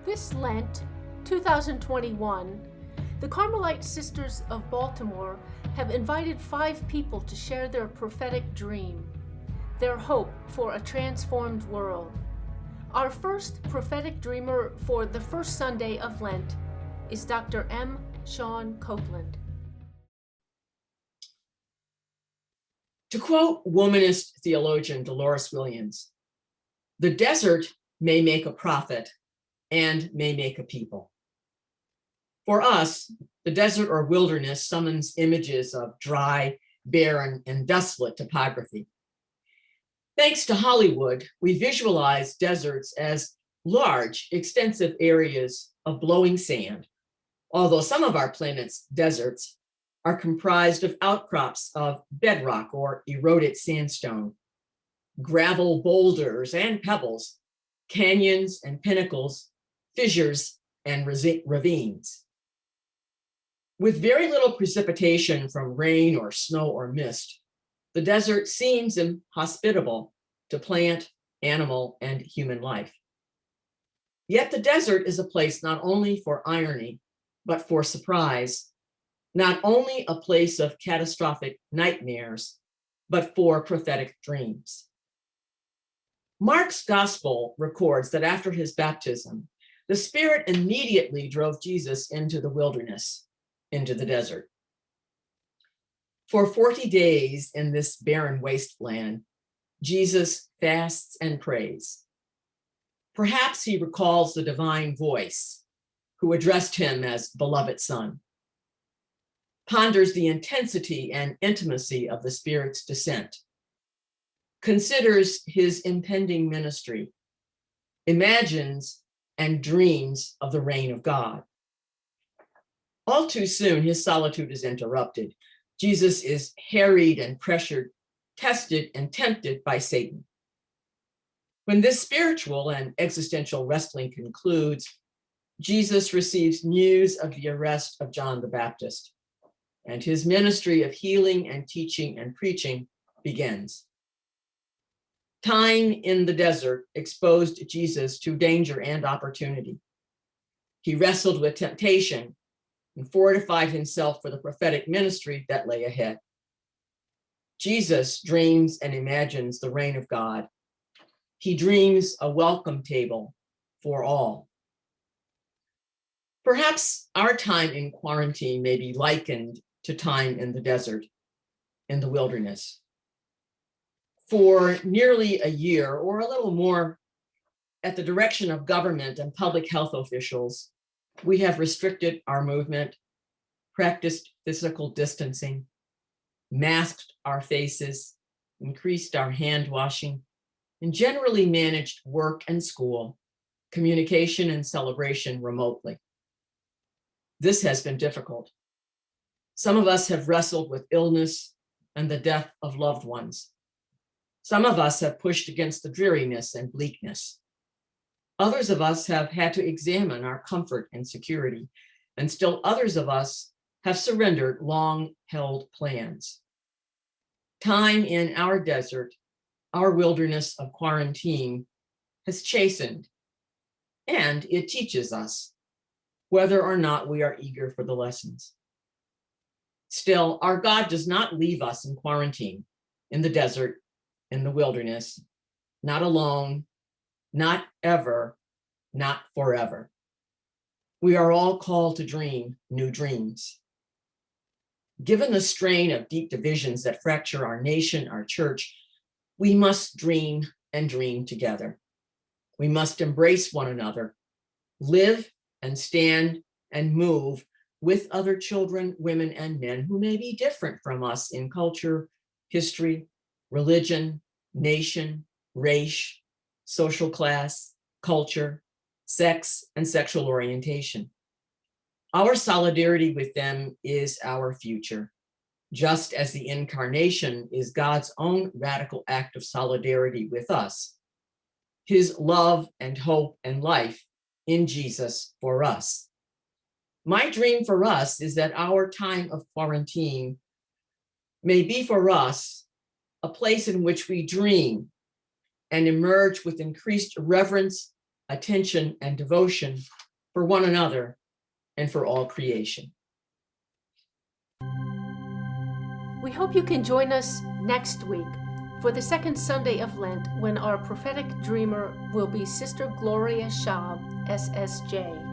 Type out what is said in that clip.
This Lent, 2021, the Carmelite Sisters of Baltimore have invited 5 people to share their prophetic dream, their hope for a transformed world. Our first prophetic dreamer for the first Sunday of Lent is Dr. M. Shawn Copeland. To quote womanist theologian Dolores Williams, "The desert may make a prophet and may make a people." For us, the desert or wilderness summons images of dry, barren, and desolate topography. Thanks to Hollywood, we visualize deserts as large, extensive areas of blowing sand, although some of our planet's deserts are comprised of outcrops of bedrock or eroded sandstone, gravel boulders and pebbles, canyons and pinnacles, fissures and ravines. With very little precipitation from rain or snow or mist, the desert seems inhospitable to plant, animal, and human life. Yet the desert is a place not only for irony, but for surprise, not only a place of catastrophic nightmares, but for prophetic dreams. Mark's gospel records that after his baptism, the Spirit immediately drove Jesus into the wilderness, into the desert. For 40 days in this barren wasteland, Jesus fasts and prays. Perhaps he recalls the divine voice who addressed him as beloved son, ponders the intensity and intimacy of the Spirit's descent, considers his impending ministry, imagines and dreams of the reign of God. All too soon, his solitude is interrupted. Jesus is harried and pressured, tested and tempted by Satan. When this spiritual and existential wrestling concludes, Jesus receives news of the arrest of John the Baptist, and his ministry of healing and teaching and preaching begins. Time in the desert exposed Jesus to danger and opportunity. He wrestled with temptation and fortified himself for the prophetic ministry that lay ahead. Jesus dreams and imagines the reign of God. He dreams a welcome table for all. Perhaps our time in quarantine may be likened to time in the desert, in the wilderness. For nearly a year or a little more, at the direction of government and public health officials, we have restricted our movement, practiced physical distancing, masked our faces, increased our hand washing, and generally managed work and school, communication and celebration remotely. This has been difficult. Some of us have wrestled with illness and the death of loved ones. Some of us have pushed against the dreariness and bleakness. Others of us have had to examine our comfort and security, and still others of us have surrendered long-held plans. Time in our desert, our wilderness of quarantine, has chastened, and it teaches us whether or not we are eager for the lessons. Still, our God does not leave us in quarantine, in the desert, in the wilderness, not alone, not ever, not forever. We are all called to dream new dreams. Given the strain of deep divisions that fracture our nation, our church, we must dream and dream together. We must embrace one another, live and stand and move with other children, women, and men who may be different from us in culture, history, religion, nation, race, social class, culture, sex, and sexual orientation. Our solidarity with them is our future, just as the incarnation is God's own radical act of solidarity with us, his love and hope and life in Jesus for us. My dream for us is that our time of quarantine may be for us a place in which we dream and emerge with increased reverence attention, and devotion for one another and for all creation. We hope you can join us next week for the second Sunday of Lent, when our prophetic dreamer will be Sister Gloria Schaub, SSJ.